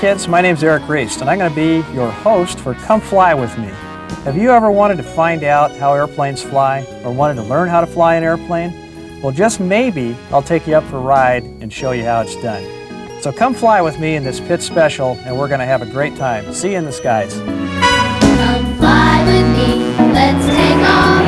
kids, my name's Eric Reist, and I'm going to be your host for Come Fly With Me. Have you ever wanted to find out how airplanes fly, or wanted to learn how to fly an airplane? Well, just maybe I'll take you up for a ride and show you how it's done. So come fly with me in this pit special, and we're going to have a great time. See you in the skies. Come fly with me, let's take off.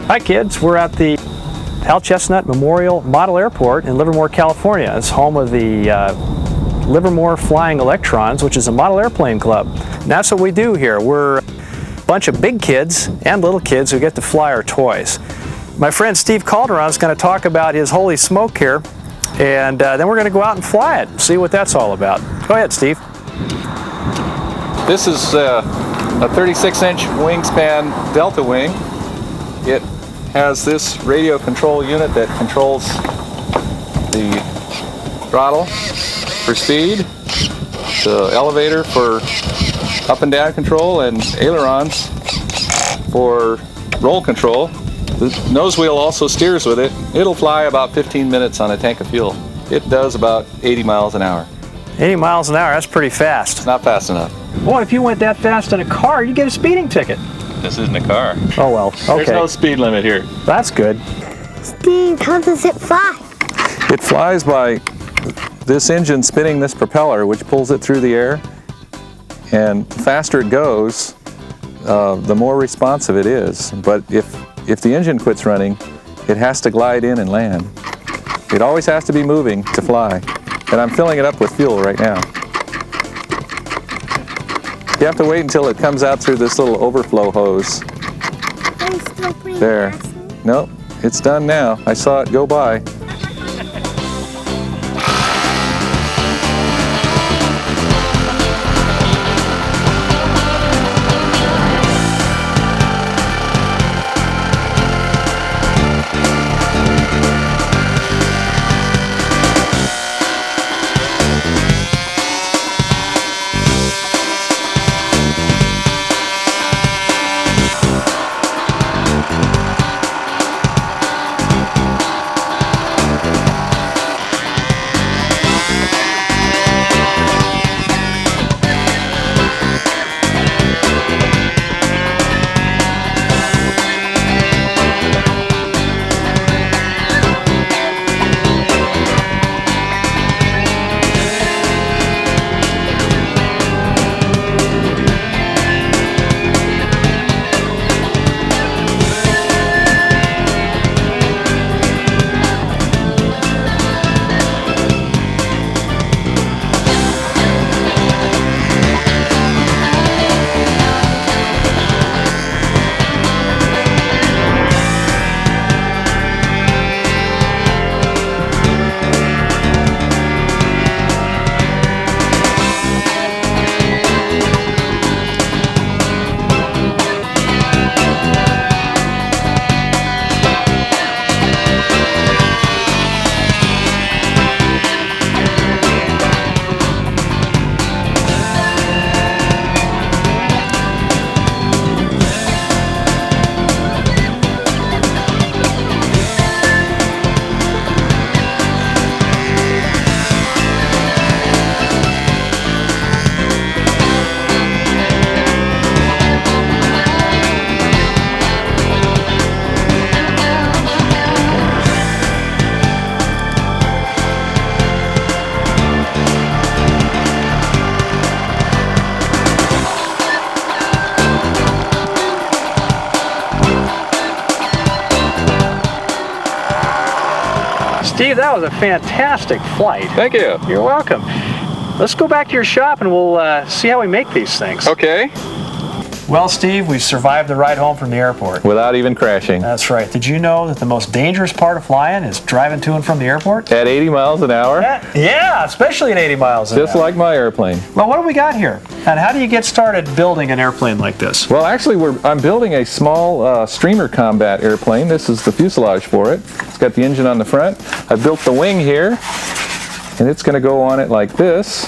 Hi kids, we're at the Hal Chestnut Memorial Model Airport in Livermore, California. It's home of the Livermore Flying Electrons, which is a model airplane club. And that's what we do here. We're a bunch of big kids and little kids who get to fly our toys. My friend Steve Calderon is going to talk about his Holy Smoke here, and then we're going to go out and fly it, see what that's all about. Go ahead, Steve. This is a 36-inch wingspan Delta wing. It has this radio control unit that controls the throttle for speed, the elevator for up and down control, and ailerons for roll control. The nose wheel also steers with it. It'll fly about 15 minutes on a tank of fuel. It does about 80 miles an hour. 80 miles an hour, that's pretty fast. It's not fast enough. Boy, if you went that fast in a car, you'd get a speeding ticket. This isn't a car. Oh well, okay. There's no speed limit here. That's good. Steve, how does it fly? It flies by this engine spinning this propeller, which pulls it through the air. And the faster it goes, the more responsive it is. But if the engine quits running, it has to glide in and land. It always has to be moving to fly. And I'm filling it up with fuel right now. You have to wait until it comes out through this little overflow hose. There. Nope, it's done now. I saw it go by. Steve, that was a fantastic flight. Thank you. You're welcome. Let's go back to your shop and we'll see how we make these things. Okay. Well, Steve, we survived the ride home from the airport. Without even crashing. That's right. Did you know that the most dangerous part of flying is driving to and from the airport? At 80 miles an hour? Yeah, especially at 80 miles an hour. Just like my airplane. Well, what do we got here? And how do you get started building an airplane like this? Well, actually, I'm building a small streamer combat airplane. This is the fuselage for it. It's got the engine on the front. I built the wing here, and it's going to go on it like this.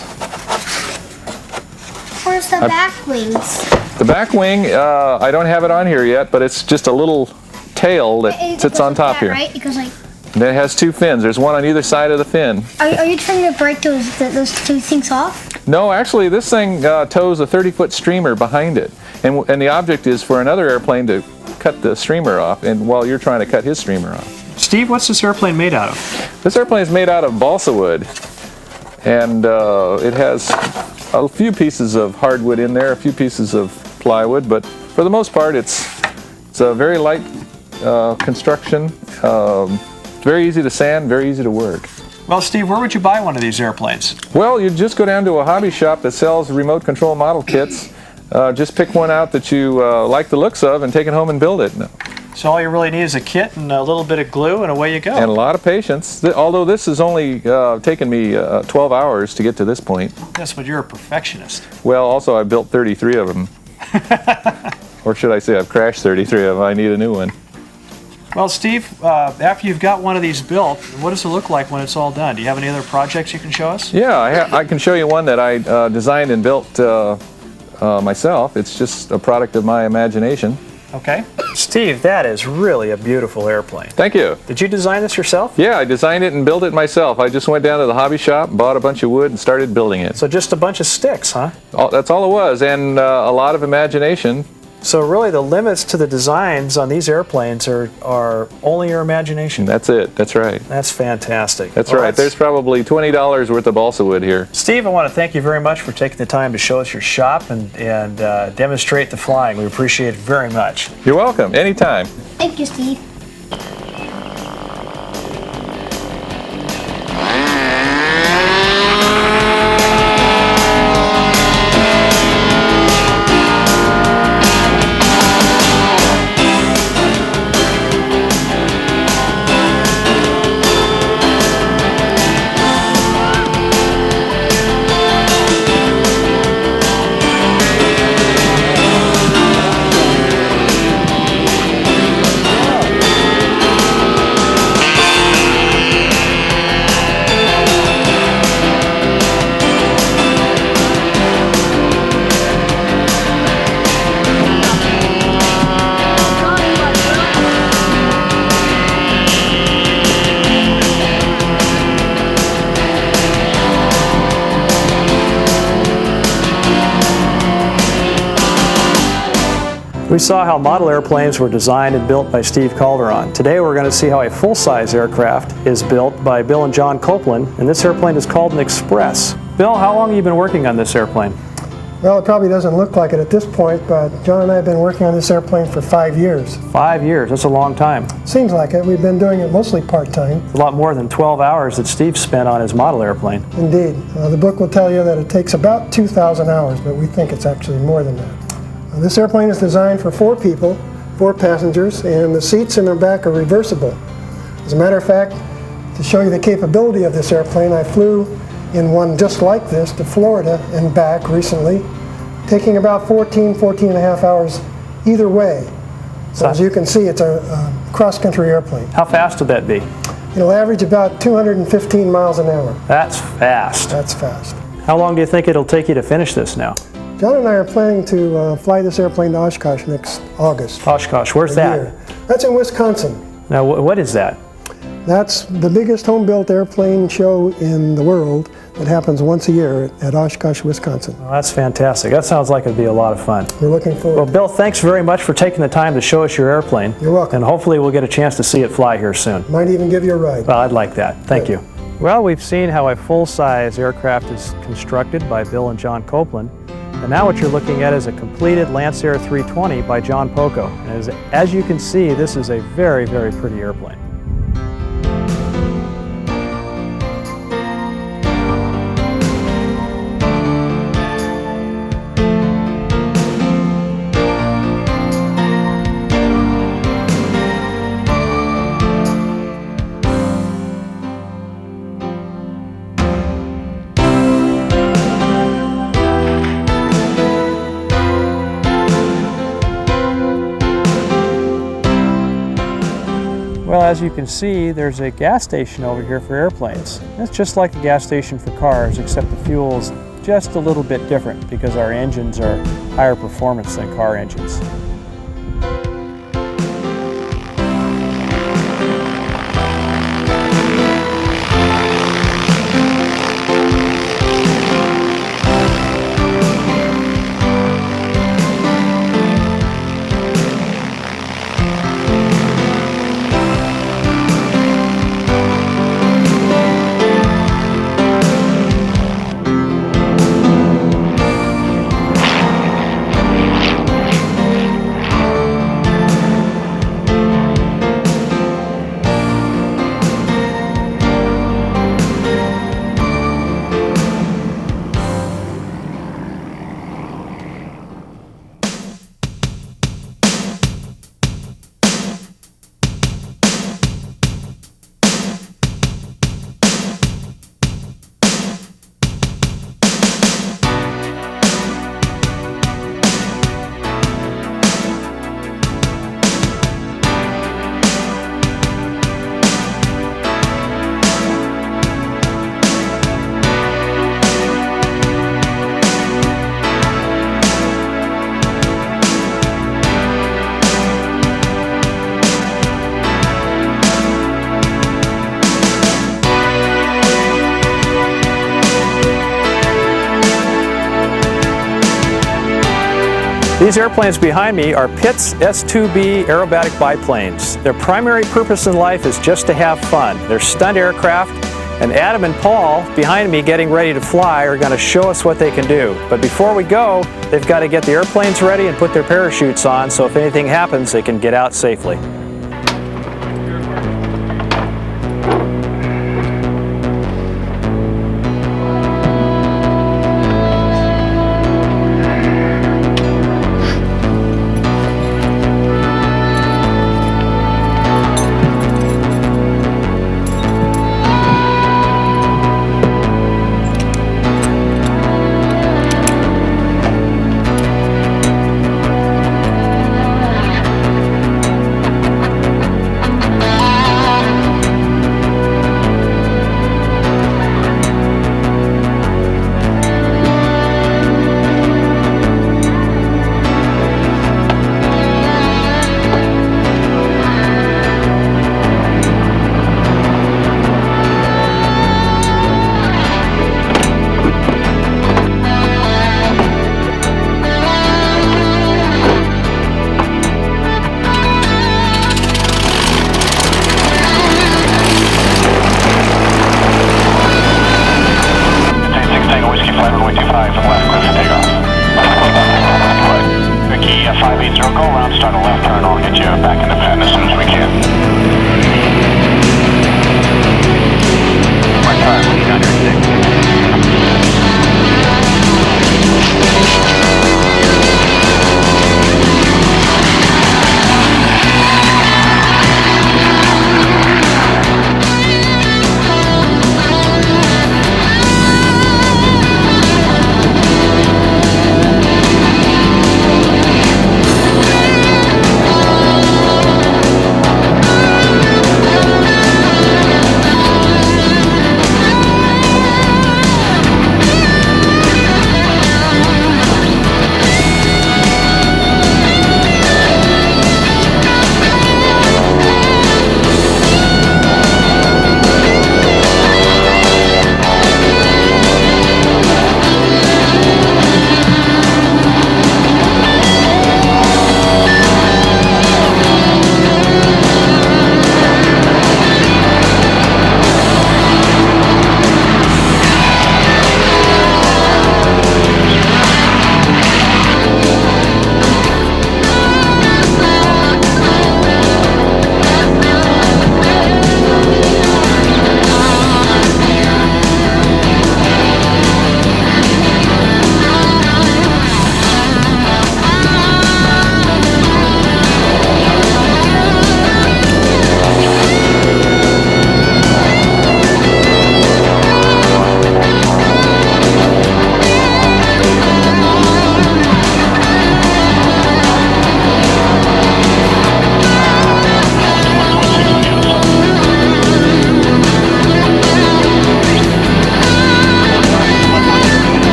Where's the back wings? The back wing, I don't have it on here yet, but it's just a little tail that sits on top here. Right? Because like. And then it has two fins. There's one on either side of the fin. Are you trying to break those two things off? No, actually, this thing tows a 30-foot streamer behind it, and the object is for another airplane to cut the streamer off, and while you're trying to cut his streamer off. Steve, what's this airplane made out of? This airplane is made out of balsa wood, and it has a few pieces of hardwood in there, a few pieces of plywood, but for the most part, it's a very light construction. Very easy to sand, very easy to work. Well, Steve, where would you buy one of these airplanes? Well, you just go down to a hobby shop that sells remote control model kits. Just pick one out that you like the looks of and take it home and build it. So all you really need is a kit and a little bit of glue and away you go. And a lot of patience. Although this has only taken me 12 hours to get to this point. Yes, but you're a perfectionist. Well, also I built 33 of them. Or should I say I've crashed 33 of them. I need a new one. Well, Steve, after you've got one of these built, what does it look like when it's all done? Do you have any other projects you can show us? Yeah, I can show you one that I designed and built myself. It's just a product of my imagination. Okay. Steve, that is really a beautiful airplane. Thank you. Did you design this yourself? Yeah, I designed it and built it myself. I just went down to the hobby shop, bought a bunch of wood, and started building it. So just a bunch of sticks, huh? That's all it was, and a lot of imagination. So really the limits to the designs on these airplanes are only your imagination. That's it. That's right. That's fantastic. That's right. There's probably $20 worth of balsa wood here. Steve, I want to thank you very much for taking the time to show us your shop and demonstrate the flying. We appreciate it very much. You're welcome. Anytime. Thank you, Steve. We saw how model airplanes were designed and built by Steve Calderon. Today we're going to see how a full-size aircraft is built by Bill and John Copeland, and this airplane is called an Express. Bill, how long have you been working on this airplane? Well, it probably doesn't look like it at this point, but John and I have been working on this airplane for 5 years. 5 years, that's a long time. Seems like it. We've been doing it mostly part-time. A lot more than 12 hours that Steve spent on his model airplane. Indeed. The book will tell you that it takes about 2,000 hours, but we think it's actually more than that. This airplane is designed for 4 people, 4 passengers, and the seats in the back are reversible. As a matter of fact, to show you the capability of this airplane, I flew in one just like this to Florida and back recently, taking about 14 and a half hours either way. So as you can see, it's a cross-country airplane. How fast would that be? It'll average about 215 miles an hour. That's fast. That's fast. How long do you think it'll take you to finish this now? John and I are planning to fly this airplane to Oshkosh next August. Oshkosh, where's that? That's in Wisconsin. Now, what is that? That's the biggest home-built airplane show in the world that happens once a year at Oshkosh, Wisconsin. Well, that's fantastic. That sounds like it'd be a lot of fun. We're looking forward. Well, Bill, thanks very much for taking the time to show us your airplane. You're welcome. And hopefully we'll get a chance to see it fly here soon. Might even give you a ride. Well, I'd like that. Thank you. Well, we've seen how a full-size aircraft is constructed by Bill and John Copeland. And now what you're looking at is a completed Lancer 320 by John Poco. And as you can see, this is a very, very pretty airplane. Well, as you can see, there's a gas station over here for airplanes. It's just like a gas station for cars, except the fuel's just a little bit different because our engines are higher performance than car engines. These airplanes behind me are Pitts S-2B aerobatic biplanes. Their primary purpose in life is just to have fun. They're stunt aircraft, and Adam and Paul behind me getting ready to fly are going to show us what they can do. But before we go, they've got to get the airplanes ready and put their parachutes on so if anything happens, they can get out safely.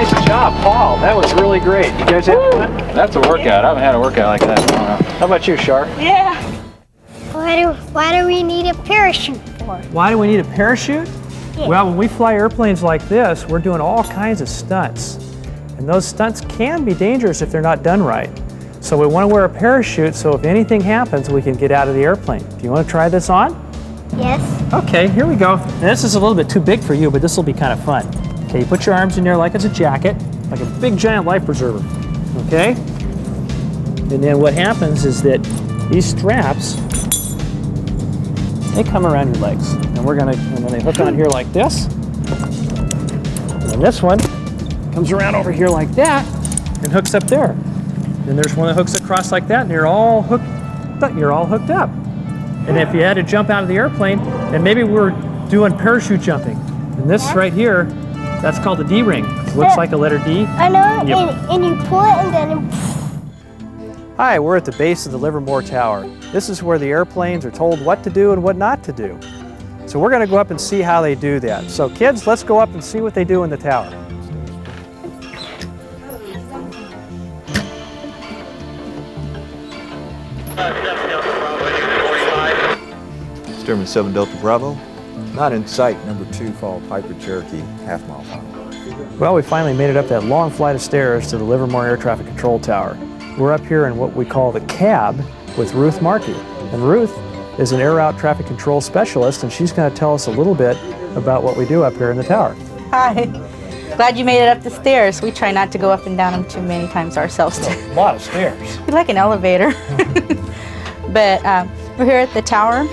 Nice job, Paul. That was really great. You guys have fun? That's a workout. I haven't had a workout like that in a while. How about you, Shar? Yeah. Why do we need a parachute for? Why do we need a parachute? Yeah. Well, when we fly airplanes like this, we're doing all kinds of stunts. And those stunts can be dangerous if they're not done right. So we want to wear a parachute so if anything happens, we can get out of the airplane. Do you want to try this on? Yes. Okay, here we go. Now, this is a little bit too big for you, but this will be kind of fun. Okay, you put your arms in there like it's a jacket, like a big giant life preserver. Okay? And then what happens is that these straps, they come around your legs. And then they hook on here like this. And then this one comes around over here like that and hooks up there. Then there's one that hooks across like that, and you're all hooked up. And if you had to jump out of the airplane, and maybe we're doing parachute jumping. And this right here, that's called a D-ring. It looks like a letter D. I know, Yep. and you pull it and then Hi, we're at the base of the Livermore Tower. This is where the airplanes are told what to do and what not to do. So we're going to go up and see how they do that. So kids, let's go up and see what they do in the tower. Sturman 7 Delta Bravo. Not in sight, number 2 fall Piper Cherokee, half-mile final. Well, we finally made it up that long flight of stairs to the Livermore Air Traffic Control Tower. We're up here in what we call the cab with Ruth Markey. And Ruth is an air route traffic control specialist, and she's going to tell us a little bit about what we do up here in the tower. Hi. Glad you made it up the stairs. We try not to go up and down them too many times ourselves. A lot of stairs. We like an elevator. But we're here at the tower,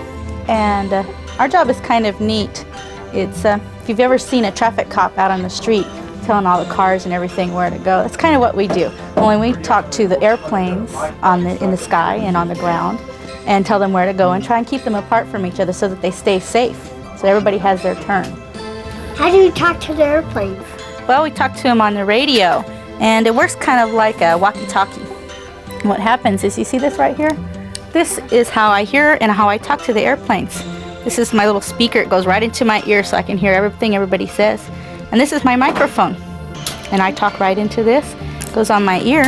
and our job is kind of neat. It's if you've ever seen a traffic cop out on the street telling all the cars and everything where to go, that's kind of what we do. Only we talk to the airplanes in the sky and on the ground and tell them where to go and try and keep them apart from each other so that they stay safe, so everybody has their turn. how do you talk to the airplanes? Well, we talk to them on the radio, and it works kind of like a walkie-talkie. What happens is, you see this right here? This is how I hear and how I talk to the airplanes. This is my little speaker. It goes right into my ear so I can hear everything everybody says. And this is my microphone. And I talk right into this. It goes on my ear.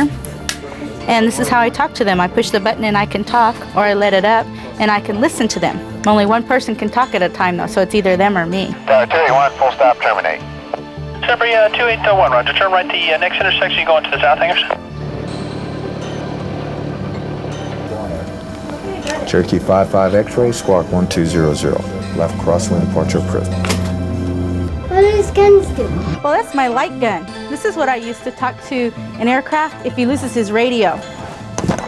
And this is how I talk to them. I push the button and I can talk, or I let it up and I can listen to them. Only one person can talk at a time though, so it's either them or me. Terry 1, full stop, terminate. December 2801, roger. Turn right the next intersection, you go into the south hangars. Cherokee 55 X-ray, squawk 1200. Left crosswind departure approved. What do these guns do? Well, that's my light gun. This is what I use to talk to an aircraft if he loses his radio.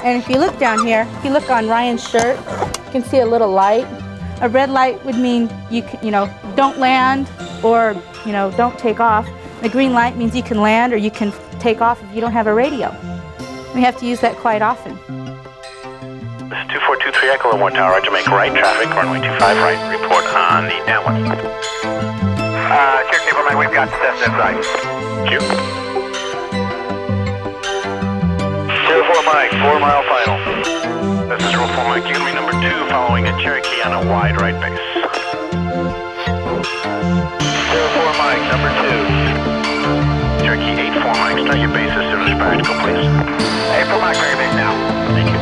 And if you look down here, if you look on Ryan's shirt, you can see a little light. A red light would mean you don't land, or don't take off. A green light means you can land or you can take off if you don't have a radio. We have to use that quite often. This is 2423 Echo 1 Tower, roger, make right traffic, runway 25 right, report on the downwind. Cherokee 1, we've got Cessna inside. Q. 04 Mike, 4 mile final. This is 04 Mike, you can be number 2 following a Cherokee on a wide right base. 04 Mike, number 2. Cherokee 84 Mike, start your base as soon as practical, please. 84 Mike, start your base now. Thank you.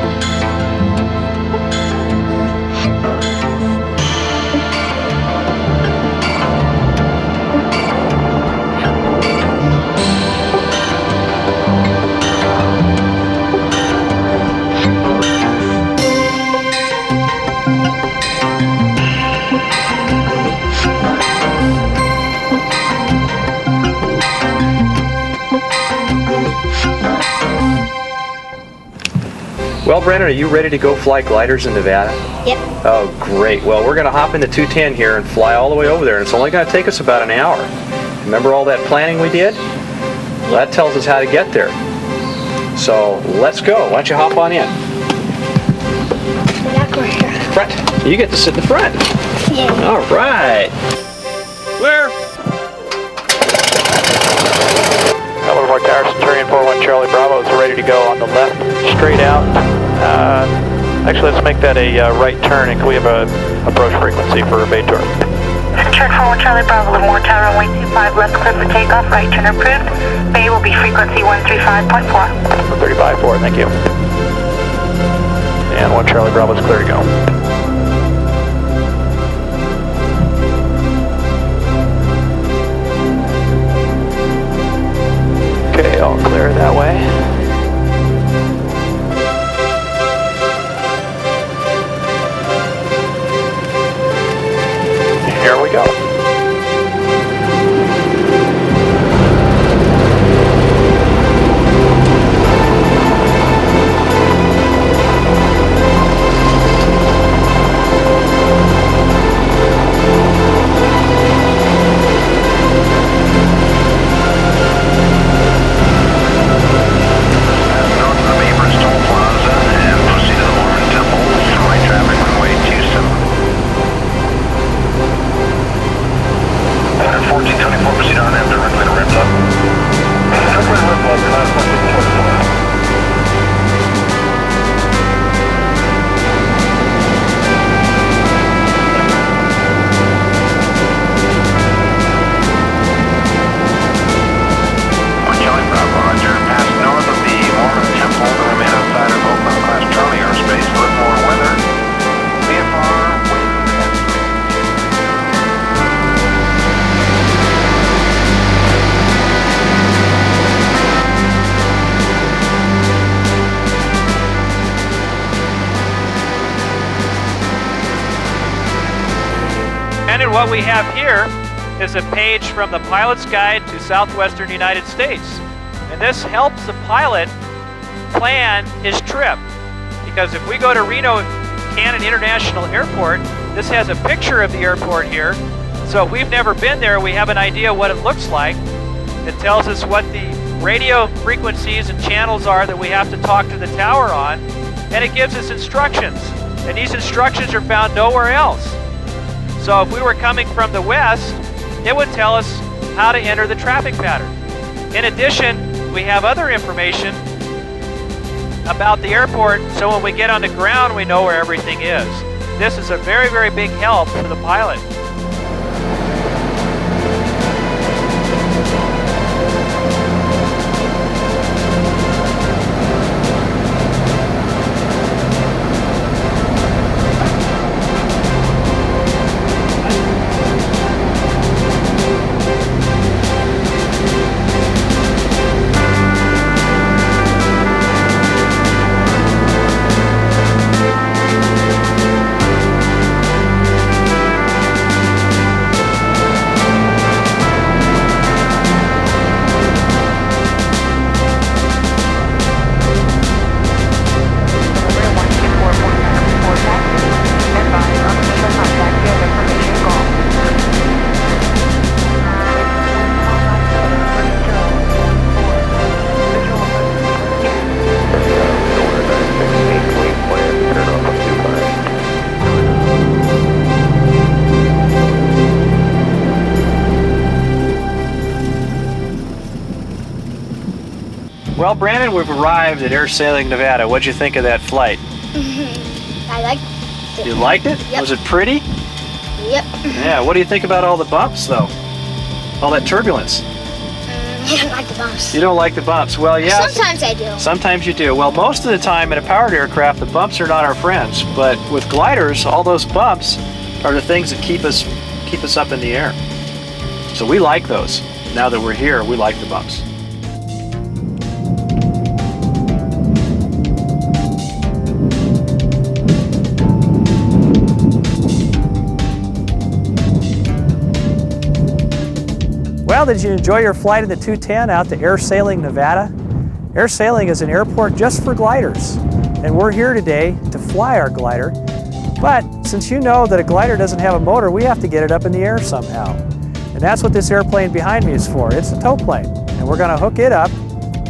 Well, Brennan, are you ready to go fly gliders in Nevada? Yep. Oh, great. Well, we're going to hop into 210 here and fly all the way over there, and it's only going to take us about an hour. Remember all that planning we did? Well, that tells us how to get there. So let's go. Why don't you hop on in? Front. You get to sit in the front. Yeah. All right. Clear. Livermore Tower, Centurion 41 Charlie Bravo is ready to go on the left, straight out. Actually, let's make that a right turn, and can we have a approach frequency for a bay tour? Church 41 Charlie Bravo, Livermore Tower, runway 25, left clear for takeoff, right turn approved. Bay will be frequency 135.4. 135.4, thank you. And 1 Charlie Bravo is clear to go. Okay, all clear that way. Here we go. And what we have here is a page from the Pilot's Guide to Southwestern United States. And this helps the pilot plan his trip. Because if we go to Reno Cannon International Airport, this has a picture of the airport here. So if we've never been there, we have an idea what it looks like. It tells us what the radio frequencies and channels are that we have to talk to the tower on. And it gives us instructions. And these instructions are found nowhere else. So if we were coming from the west, it would tell us how to enter the traffic pattern. In addition, we have other information about the airport, so when we get on the ground, we know where everything is. This is a very, very big help for the pilot. Well, Brandon, we've arrived at Air Sailing, Nevada. What'd you think of that flight? I liked it. You liked it? Yep. Was it pretty? Yep. Yeah, what do you think about all the bumps, though? All that turbulence? I don't like the bumps. You don't like the bumps? Well, yeah. Sometimes I do. Sometimes you do. Well, most of the time in a powered aircraft, the bumps are not our friends. But with gliders, all those bumps are the things that keep us up in the air. So we like those. Now that we're here, we like the bumps. Well, did you enjoy your flight in the 210 out to Air Sailing, Nevada? Air Sailing is an airport just for gliders, and we're here today to fly our glider. But since you know that a glider doesn't have a motor, we have to get it up in the air somehow. And that's what this airplane behind me is for. It's a tow plane, and we're going to hook it up,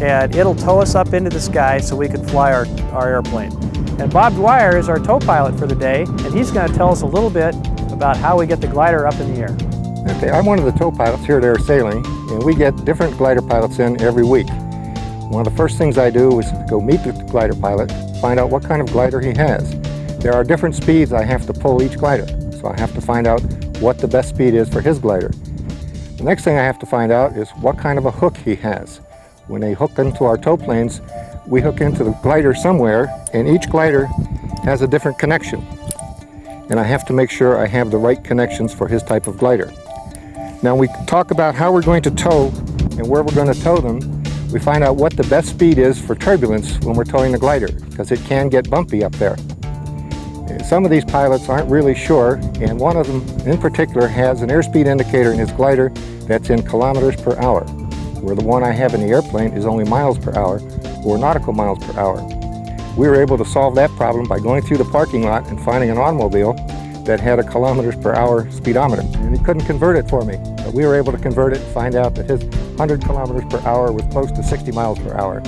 and it'll tow us up into the sky so we can fly our airplane. And Bob Dwyer is our tow pilot for the day, and he's going to tell us a little bit about how we get the glider up in the air. Okay, I'm one of the tow pilots here at Air Sailing, and we get different glider pilots in every week. One of the first things I do is go meet the glider pilot, find out what kind of glider he has. There are different speeds I have to pull each glider, so I have to find out what the best speed is for his glider. The next thing I have to find out is what kind of a hook he has. When they hook into our tow planes, we hook into the glider somewhere, and each glider has a different connection. And I have to make sure I have the right connections for his type of glider. Now we talk about how we're going to tow and where we're going to tow them. We find out what the best speed is for turbulence when we're towing the glider, because it can get bumpy up there. Some of these pilots aren't really sure, and one of them in particular has an airspeed indicator in his glider that's in kilometers per hour, where the one I have in the airplane is only miles per hour, or nautical miles per hour. We were able to solve that problem by going through the parking lot and finding an automobile that had a kilometers per hour speedometer. And he couldn't convert it for me, but we were able to convert it and find out that his 100 kilometers per hour was close to 60 miles per hour.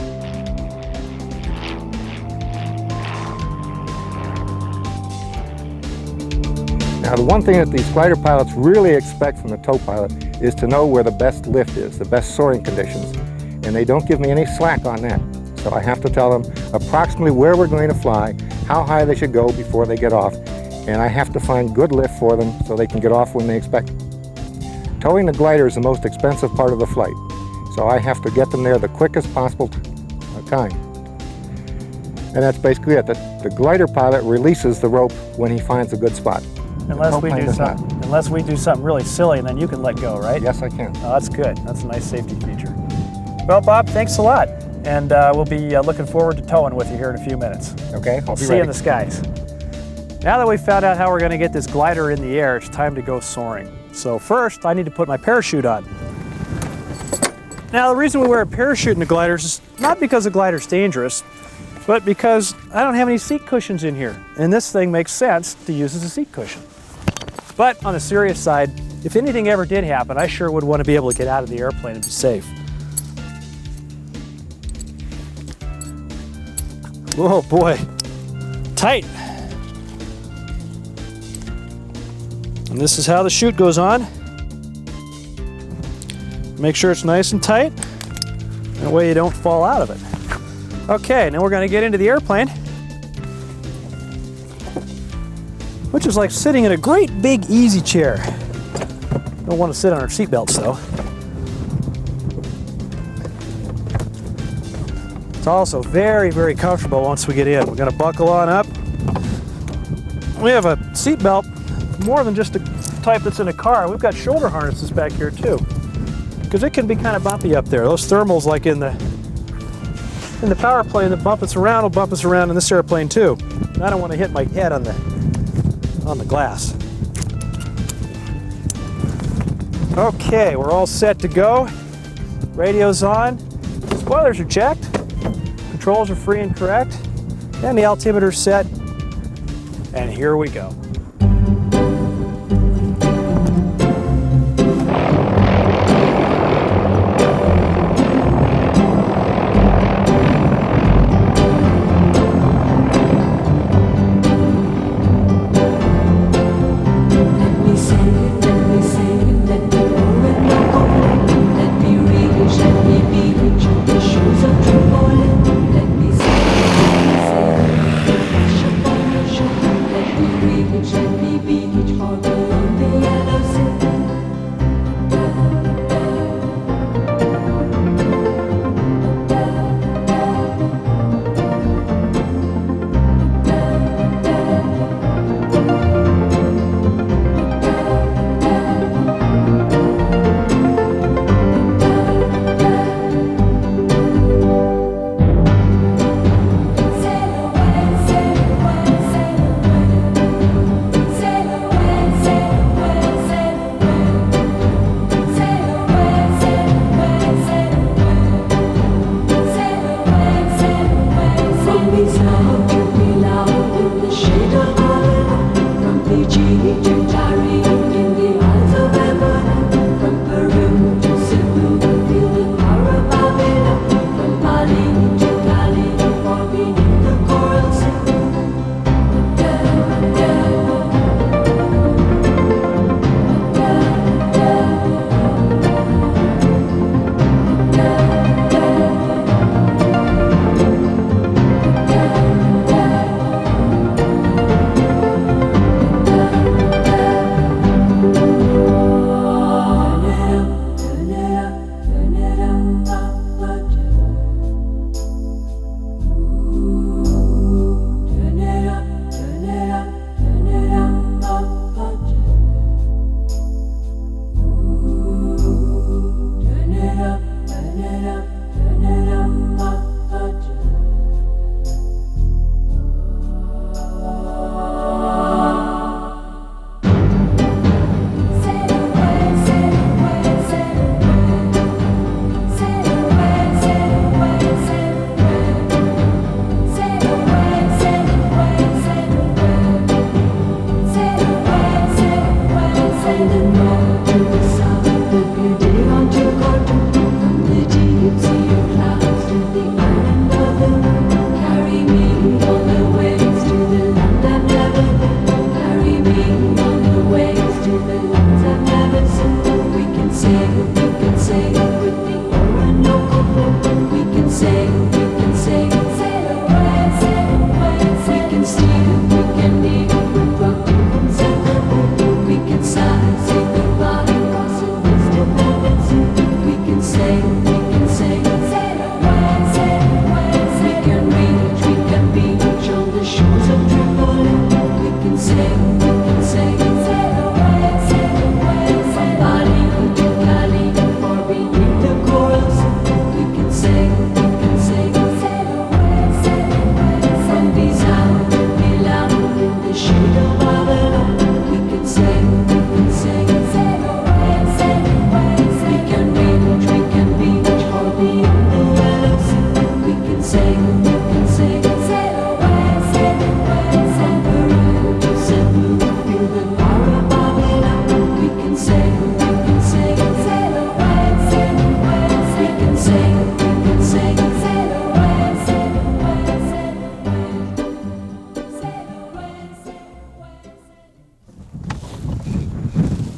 Now, the one thing that these glider pilots really expect from the tow pilot is to know where the best lift is, the best soaring conditions, and they don't give me any slack on that. So I have to tell them approximately where we're going to fly, how high they should go before they get off, and I have to find good lift for them so they can get off when they expect. Towing the glider is the most expensive part of the flight, so I have to get them there the quickest possible time. And that's basically it. The glider pilot releases the rope when he finds a good spot. Unless we do something really silly, and then you can let go, right? Yes, I can. Oh, that's good. That's a nice safety feature. Well, Bob, thanks a lot. And we'll be looking forward to towing with you here in a few minutes. Okay, I'll be See ready. you in the skies. Now that we've found out how we're going to get this glider in the air, it's time to go soaring. So first, I need to put my parachute on. Now, the reason we wear a parachute in the gliders is not because the glider's dangerous, but because I don't have any seat cushions in here. And this thing makes sense to use as a seat cushion. But on the serious side, if anything ever did happen, I sure would want to be able to get out of the airplane and be safe. Whoa, boy, tight. And this is how the chute goes on. Make sure it's nice and tight. That way you don't fall out of it. Okay, now we're going to get into the airplane, which is like sitting in a great big easy chair. Don't want to sit on our seat belts though. It's also very, very comfortable once we get in. We're going to buckle on up. We have a seat belt more than just the type that's in a car. We've got shoulder harnesses back here too, because it can be kind of bumpy up there. Those thermals, like in the power plane that bump us around, will bump us around in this airplane too. And I don't want to hit my head on the glass. Okay, we're all set to go. Radio's on. Spoilers are checked. Controls are free and correct. And the altimeter's set. And here we go.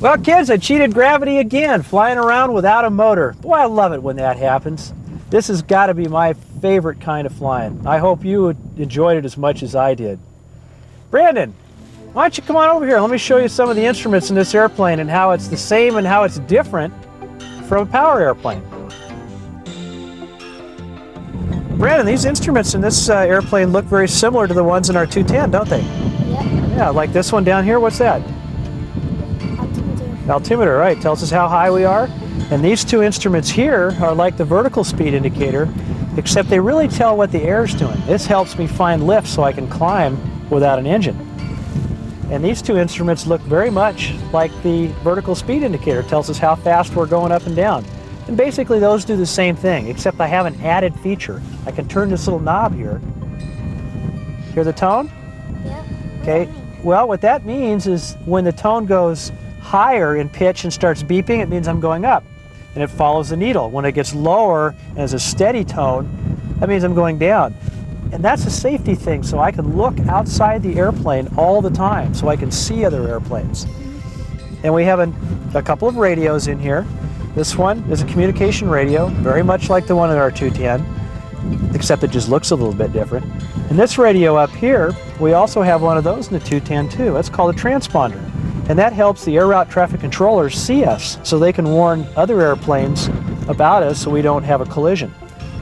Well, kids, I cheated gravity again, flying around without a motor. Boy, I love it when that happens. This has got to be my favorite kind of flying. I hope you enjoyed it as much as I did. Brandon, why don't you come on over here? Let me show you some of the instruments in this airplane and how it's the same and how it's different from a power airplane. Brandon, these instruments in this airplane look very similar to the ones in our 210, don't they? Yep. Yeah, like this one down here, what's that? Altimeter, right, tells us how high we are. And these two instruments here are like the vertical speed indicator, except they really tell what the air is doing. This helps me find lift so I can climb without an engine. And these two instruments look very much like the vertical speed indicator, tells us how fast we're going up and down. And basically those do the same thing, except I have an added feature. I can turn this little knob here. Hear the tone? Yep. Okay, well what that means is when the tone goes higher in pitch and starts beeping, it means I'm going up, and it follows the needle. When it gets lower and is a steady tone, that means I'm going down. And that's a safety thing, so I can look outside the airplane all the time, so I can see other airplanes. And we have a couple of radios in here. This one is a communication radio, very much like the one in our 210, except it just looks a little bit different. And this radio up here, we also have one of those in the 210 too. That's called a transponder. And that helps the air route traffic controllers see us so they can warn other airplanes about us so we don't have a collision.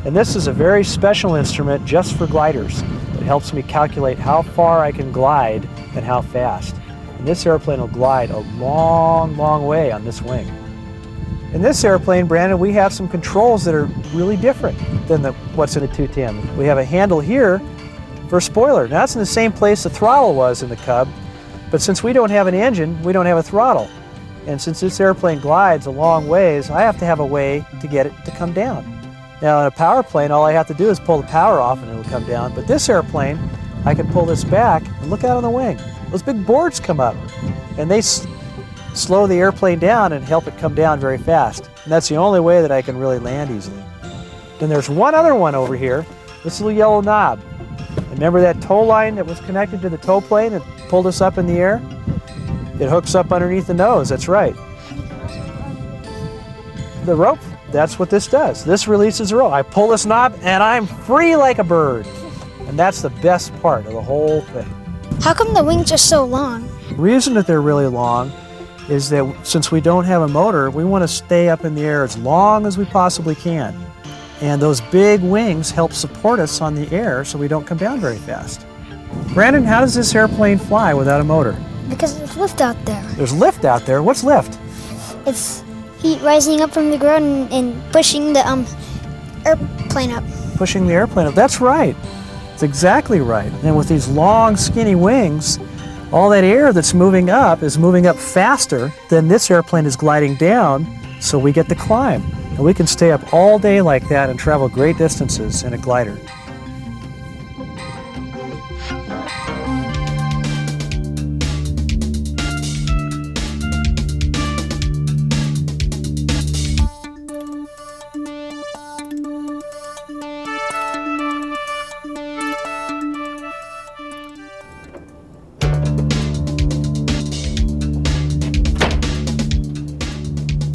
And this is a very special instrument just for gliders. It helps me calculate how far I can glide and how fast. And this airplane will glide a long, long way on this wing. In this airplane, Brandon, we have some controls that are really different than what's in the 210. We have a handle here for a spoiler. Now that's in the same place the throttle was in the Cub. But since we don't have an engine, we don't have a throttle. And since this airplane glides a long ways, I have to have a way to get it to come down. Now in a power plane, all I have to do is pull the power off and it'll come down. But this airplane, I can pull this back and look out on the wing. Those big boards come up and they slow the airplane down and help it come down very fast. And that's the only way that I can really land easily. Then there's one other one over here, this little yellow knob. Remember that tow line that was connected to the tow plane and pulled us up in the air? It hooks up underneath the nose, that's right. The rope, that's what this does. This releases the rope. I pull this knob and I'm free like a bird. And that's the best part of the whole thing. How come the wings are so long? The reason that they're really long is that since we don't have a motor, we want to stay up in the air as long as we possibly can. And those big wings help support us on the air so we don't come down very fast. Brandon, how does this airplane fly without a motor? Because there's lift out there. There's lift out there? What's lift? It's heat rising up from the ground and pushing the airplane up. Pushing the airplane up, that's right. That's exactly right. And with these long, skinny wings, all that air that's moving up is moving up faster than this airplane is gliding down, so we get to climb. And we can stay up all day like that and travel great distances in a glider.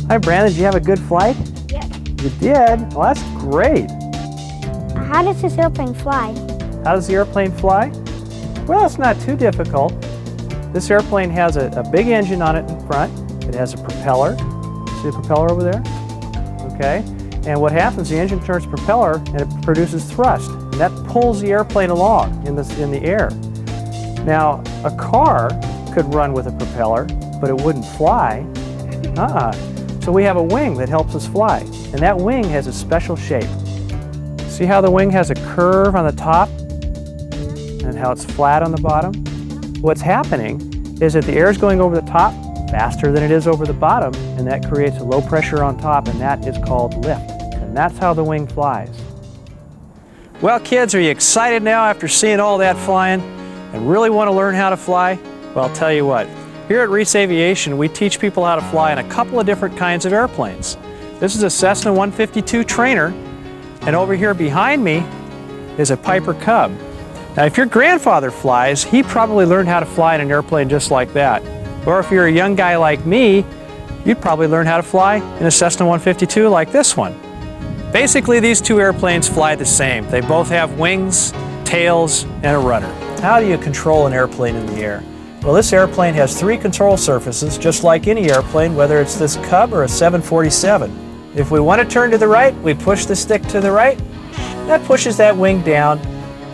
Hi Brandon, did you have a good flight? Yep. You did? Well, that's great. How does this airplane fly? How does the airplane fly? Well, it's not too difficult. This airplane has a big engine on it in front. It has a propeller. See the propeller over there? Okay. And what happens, the engine turns propeller and it produces thrust. And that pulls the airplane along in the air. Now, a car could run with a propeller, but it wouldn't fly. So we have a wing that helps us fly. And that wing has a special shape. See how the wing has a curve on the top and how it's flat on the bottom? What's happening is that the air is going over the top faster than it is over the bottom, and that creates a low pressure on top, and that is called lift. And that's how the wing flies. Well, kids, are you excited now after seeing all that flying and really want to learn how to fly? Well, I'll tell you what. Here at Reese Aviation, we teach people how to fly in a couple of different kinds of airplanes. This is a Cessna 152 trainer, and over here behind me is a Piper Cub. Now, if your grandfather flies, he probably learned how to fly in an airplane just like that. Or if you're a young guy like me, you'd probably learn how to fly in a Cessna 152 like this one. Basically, these two airplanes fly the same. They both have wings, tails, and a rudder. How do you control an airplane in the air? Well, this airplane has 3 control surfaces, just like any airplane, whether it's this Cub or a 747. If we want to turn to the right, we push the stick to the right. That pushes that wing down,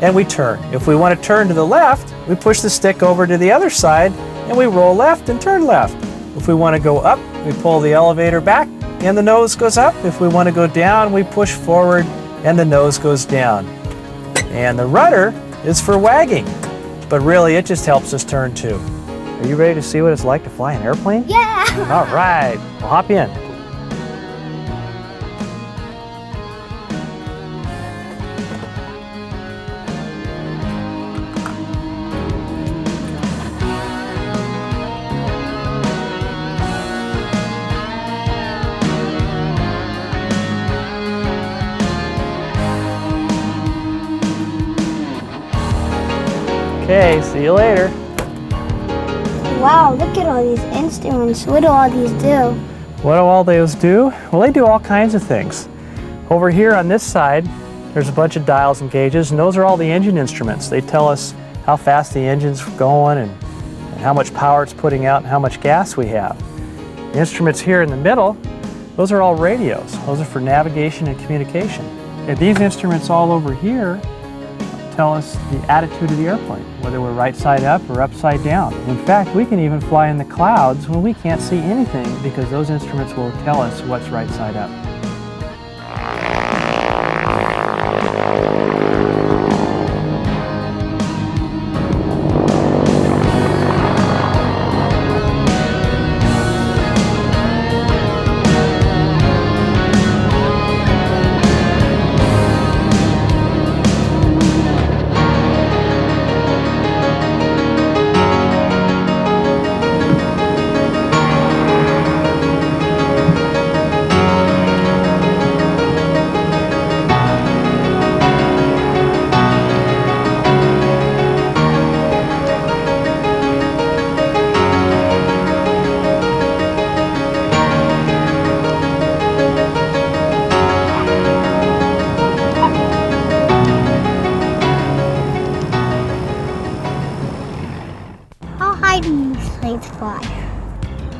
and we turn. If we want to turn to the left, we push the stick over to the other side, and we roll left and turn left. If we want to go up, we pull the elevator back, and the nose goes up. If we want to go down, we push forward, and the nose goes down. And the rudder is for wagging, but really it just helps us turn too. Are you ready to see what it's like to fly an airplane? Yeah! All right, well, hop in. Okay, see you later. Wow, look at all these instruments. What do all these do? What do all those do? Well, they do all kinds of things. Over here on this side, there's a bunch of dials and gauges, and those are all the engine instruments. They tell us how fast the engine's going and how much power it's putting out and how much gas we have. The instruments here in the middle, those are all radios. Those are for navigation and communication. And these instruments all over here tell us the attitude of the airplane, whether we're right side up or upside down. In fact, we can even fly in the clouds when we can't see anything because those instruments will tell us what's right side up.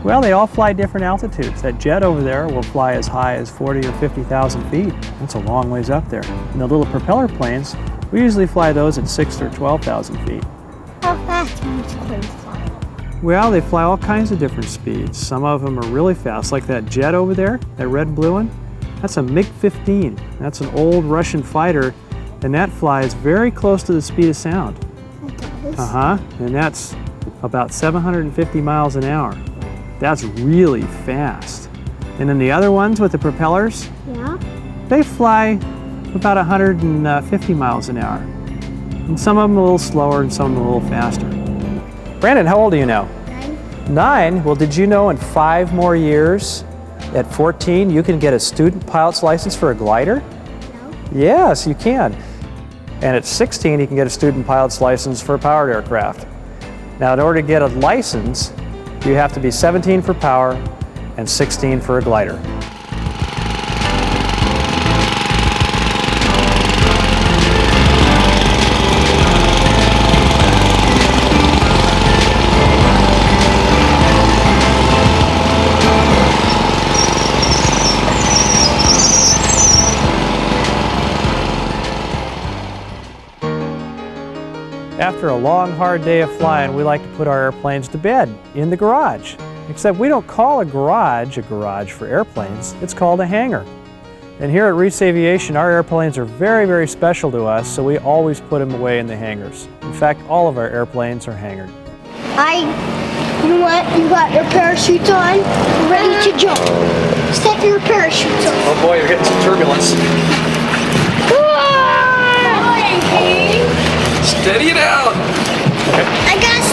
Well, they all fly different altitudes. That jet over there will fly as high as 40 or 50,000 feet. That's a long ways up there. And the little propeller planes, we usually fly those at 6,000 or 12,000 feet. How fast do these planes fly? Well, they fly all kinds of different speeds. Some of them are really fast, like that jet over there, that red and blue one. That's a MiG-15. That's an old Russian fighter, and that flies very close to the speed of sound. Uh-huh, and that's about 750 miles an hour. That's really fast. And then the other ones with the propellers, they fly about 150 miles an hour. And some of them a little slower and some of them a little faster. Brandon, how old are you now? 9. 9? Well, did you know in 5 more years, at 14, you can get a student pilot's license for a glider? No. Yes, you can. And at 16, you can get a student pilot's license for a powered aircraft. Now, in order to get a license, you have to be 17 for power and 16 for a glider. After a long, hard day of flying, we like to put our airplanes to bed in the garage. Except we don't call a garage for airplanes. It's called a hangar. And here at Reese Aviation, our airplanes are very, very special to us, so we always put them away in the hangars. In fact, all of our airplanes are hangared. You know what? You got your parachutes on, ready to jump. Set your parachutes on. Oh boy, you're getting some turbulence. Steady it out. I gotta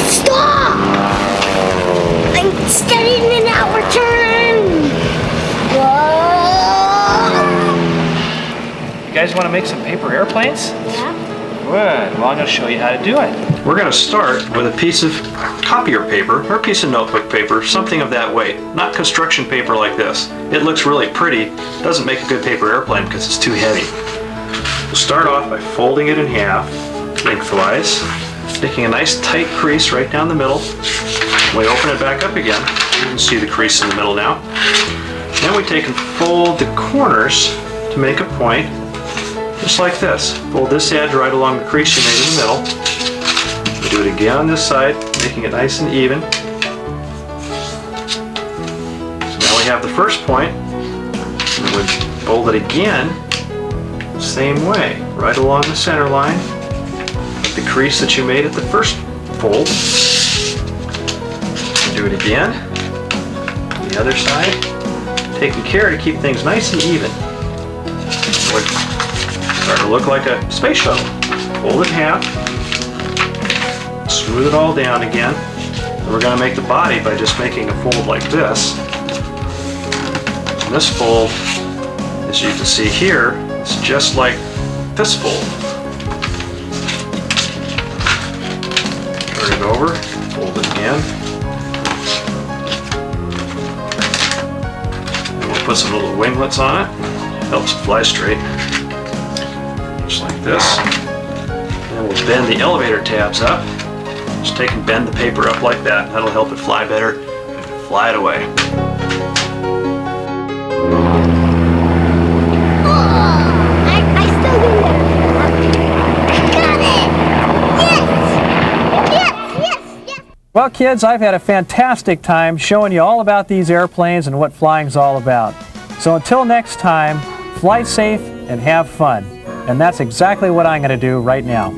stop! I'm steadying it out, return! Whoa! You guys want to make some paper airplanes? Yeah. Good. Well, I'm going to show you how to do it. We're going to start with a piece of copier paper or a piece of notebook paper, something of that weight. Not construction paper like this. It looks really pretty. Doesn't make a good paper airplane because it's too heavy. We'll start off by folding it in half, lengthwise, making a nice tight crease right down the middle. We open it back up again. You can see the crease in the middle now. Then we take and fold the corners to make a point, just like this. Fold this edge right along the crease you made in the middle. We do it again on this side, making it nice and even. So now we have the first point, and we fold it again, same way, right along the center line, with the crease that you made at the first fold. Do it again, on the other side, taking care to keep things nice and even. Would start to look like a space shuttle. Fold it in half, smooth it all down again. And we're going to make the body by just making a fold like this. And this fold, as you can see here, is just like this fold. Turn it over, fold it again. Put some little winglets on it, helps it fly straight, just like this. And we'll bend the elevator tabs up. Just take and bend the paper up like that. That'll help it fly better and fly it away. I still do that. Got it! Yes! Well, kids, I've had a fantastic time showing you all about these airplanes and what flying's all about. So until next time, fly safe and have fun. And that's exactly what I'm going to do right now.